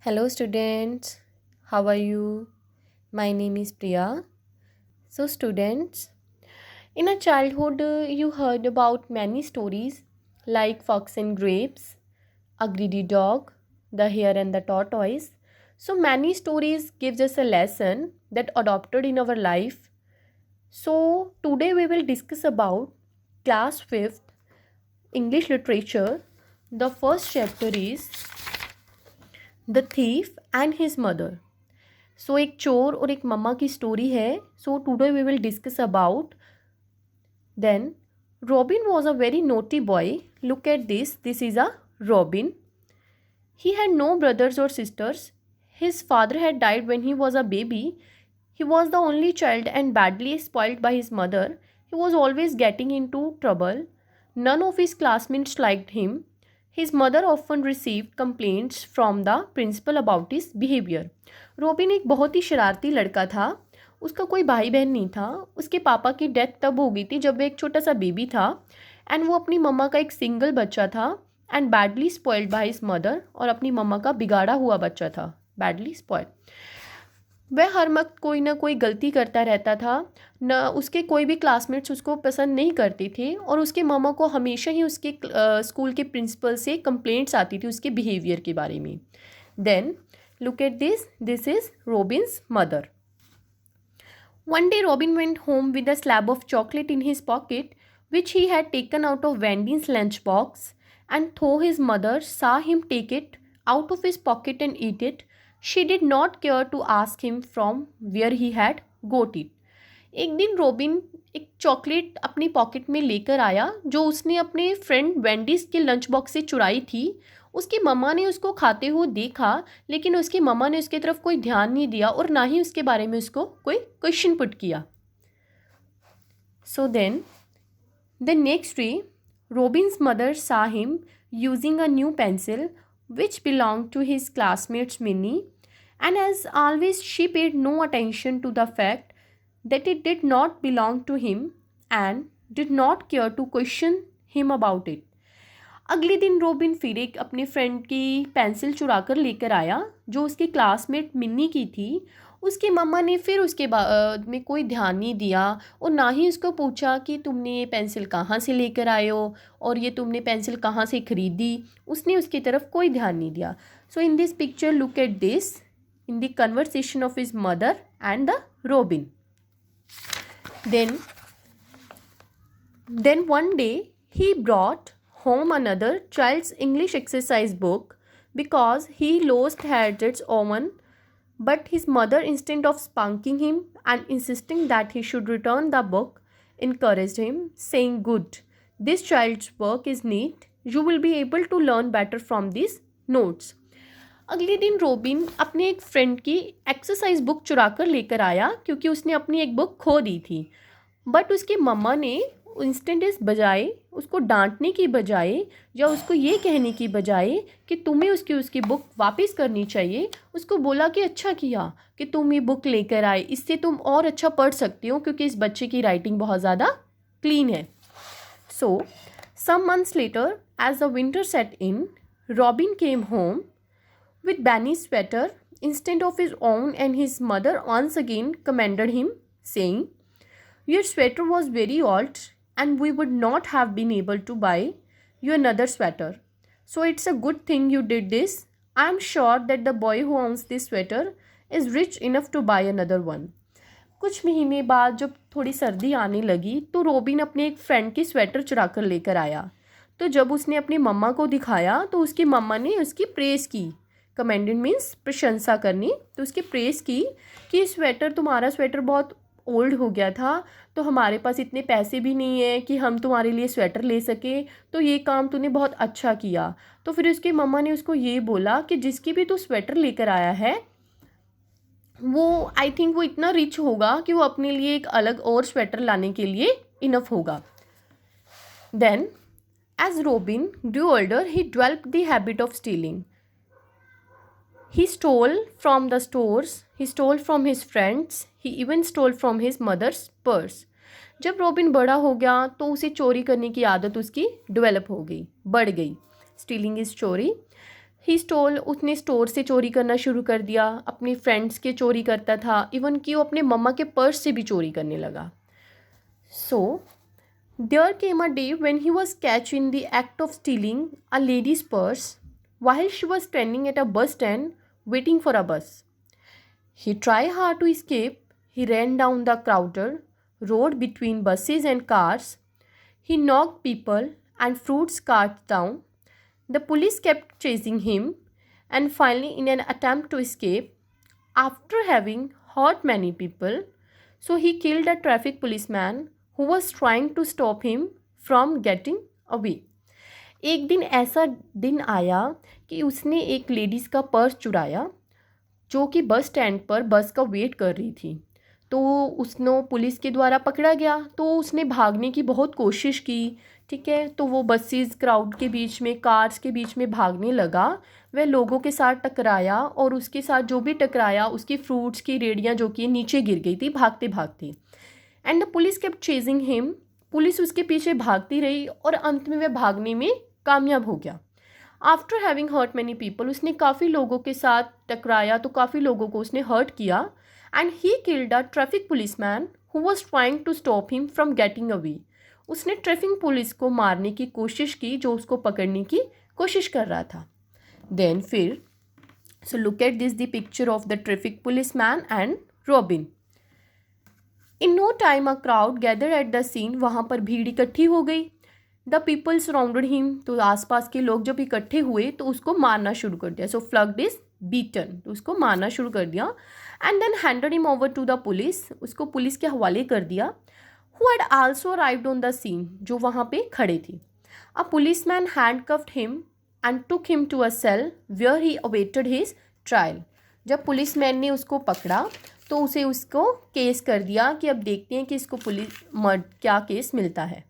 Hello, students. How are you? My name is Priya. So, students, in a childhood, you heard about many stories like Fox and Grapes, A Greedy Dog, The Hare and the Tortoise. So, many stories gives us a lesson that adopted in our life. So, today we will discuss about class 5th English literature. The first chapter is The Thief and His Mother. सो एक चोर और एक मम्मा की story है. So today we will discuss about. Then Robin was a very naughty boy. Look at this is a Robin. He had no brothers or sisters. His father had died when he was a baby. He was the only child and badly spoiled by his mother. He was always getting into trouble. None of his classmates liked him. His mother often received complaints from the principal about his behavior. Robin एक बहुत ही शरारती लड़का था. उसका कोई भाई बहन नहीं था. उसके पापा की डेथ तब हो गई थी जब वो एक छोटा सा बेबी था एंड वो अपनी मम्मा का एक सिंगल बच्चा था and badly spoiled by his mother. और अपनी मम्मा का बिगाड़ा हुआ बच्चा था, बैडली स्पॉइल्ड. वह हर वक्त कोई ना कोई गलती करता रहता था. न उसके कोई भी क्लासमेट्स उसको पसंद नहीं करते थे और उसके मम्मा को हमेशा ही उसके स्कूल के प्रिंसिपल से कंप्लेंट्स आती थी उसके बिहेवियर के बारे में. Then look at this is Robin's mother. One day Robin went home with a slab of chocolate in his pocket which he had taken out of Wendy's lunchbox, and though his mother saw him take it out of his pocket and eat it, she did not care to ask him from where he had got it. एक दिन robin एक chocolate अपनी pocket में लेकर आया जो उसने अपने फ्रेंड वेंडीज के लंच बॉक्स से चुराई थी. उसकी मम्मा ने उसको खाते हुए देखा लेकिन उसकी मम्मा ने उसकी तरफ कोई ध्यान नहीं दिया और ना ही उसके बारे में उसको कोई क्वेश्चन पुट किया. So then the next day Robin's mother saw him using a new pencil which belonged to his classmates Minnie, and as always she paid no attention to the fact that it did not belong to him and did not care to question him about it. अगले दिन robin फिर एक अपने friend की pencil चुरा कर लेकर आया जो उसकी क्लासमेट मिन्नी की थी. उसकी मम्मा ने फिर उसके बाद में कोई ध्यान नहीं दिया और ना ही उसको पूछा कि तुमने ये पेंसिल कहाँ से लेकर आए हो और ये तुमने पेंसिल कहाँ से ख़रीदी. उसने उसकी तरफ कोई ध्यान नहीं दिया. So in this picture look at this in the conversation of his mother and the robin. Then one day he brought home another child's English exercise book because he lost had its own, but his mother, instead of spanking him and insisting that he should return the book, encouraged him, saying, "Good, this child's work is neat. You will be able to learn better from these notes." अगले दिन robin अपने एक friend की exercise book चुरा कर लेकर आया क्योंकि उसने अपनी एक बुक खो दी थी. बट उसकी मम्मा ने इंस्टेंट इस बजाय उसको डांटने की बजाय या उसको ये कहने की बजाय कि तुम्हें उसकी बुक वापस करनी चाहिए, उसको बोला कि अच्छा किया कि तुम ये बुक लेकर आए, इससे तुम और अच्छा पढ़ सकती हो क्योंकि इस बच्चे की राइटिंग बहुत ज़्यादा क्लीन है. So some months later as the winter set in Robin came home with Benny's sweater instead of his own, and his mother once again commended him, saying, "Your sweater was very old and we would not have been able to buy you another sweater. So it's a good thing you did this. I am sure that the boy who owns this sweater is rich enough to buy another one." कुछ महीने बाद जब थोड़ी सर्दी आने लगी तो robin अपने एक फ्रेंड की स्वेटर चुरा कर लेकर आया. तो जब उसने अपनी मम्मा को दिखाया तो उसकी मम्मा ने उसकी प्रेज़ की. कमेंडेड मीन्स प्रशंसा करनी. तो उसकी प्रेज़ की कि स्वेटर, तुम्हारा स्वेटर बहुत ओल्ड हो गया था तो हमारे पास इतने पैसे भी नहीं है कि हम तुम्हारे लिए स्वेटर ले सके, तो ये काम तूने बहुत अच्छा किया. तो फिर उसकी मम्मा ने उसको ये बोला कि जिसकी भी तू स्वेटर लेकर आया है वो आई थिंक वो इतना रिच होगा कि वो अपने लिए एक अलग और स्वेटर लाने के लिए इनफ होगा. Then as Robin grew older he developed the habit of stealing. He stole from the stores, he stole from his friends, he even stole from his mother's purse. जब रॉबिन बड़ा हो गया तो उसे चोरी करने की आदत उसकी डेवलप हो गई, बढ़ गई. स्टीलिंग इज चोरी. ही स्टोल, उसने स्टोर से चोरी करना शुरू कर दिया, अपने फ्रेंड्स के चोरी करता था, इवन कि वो अपने मम्मा के पर्स से भी चोरी करने लगा. So there came a day when he was catch in the act of stealing a ladies purse while she was standing at a bus stand waiting for a bus. He tried hard to escape. He ran down the crowded road between buses and cars. He knocked people and fruits carts down. The police kept chasing him, and finally, in an attempt to escape, after having hurt many people, so he killed a traffic policeman who was trying to stop him from getting away. एक दिन ऐसा दिन आया कि उसने एक ladies का purse चुराया जो कि बस स्टैंड पर बस का वेट कर रही थी. तो उसने पुलिस के द्वारा पकड़ा गया. तो उसने भागने की बहुत कोशिश की. ठीक है, तो वो बसेस क्राउड के बीच में, कार्स के बीच में भागने लगा. वह लोगों के साथ टकराया और उसके साथ जो भी टकराया उसकी फ्रूट्स की रेडियाँ जो कि नीचे गिर गई थी भागते भागते. And the police kept chasing him. Police उसके पीछे भागती रही और अंत में वह भागने में कामयाब हो गया. After having hurt many people, उसने काफ़ी लोगों के साथ टकराया, तो काफ़ी लोगों को उसने हर्ट किया. And he killed a traffic policeman who was trying to stop him from getting away. उसने ट्रैफिक पुलिस को मारने की कोशिश की जो उसको पकड़ने की कोशिश कर रहा था. देन फिर so look at this the picture of the traffic policeman and Robin. In no time a crowd gather at the scene. वहाँ पर भीड़ इकट्ठी हो गई. The people surrounded him. तो आसपास के लोग जब इकट्ठे हुए तो उसको मारना शुरू कर दिया. So flogged is beaten. तो उसको मारना शुरू कर दिया. And then handed him over to the police. उसको पुलिस के हवाले कर दिया. Who had also arrived on the scene. जो वहाँ पे खड़े थे. A policeman handcuffed him and took him to a cell where he awaited his trial. जब पुलिसमैन ने उसको पकड़ा तो उसे उसको केस कर दिया कि अब देखते हैं कि इसको पुलिस क्या केस मिलता है.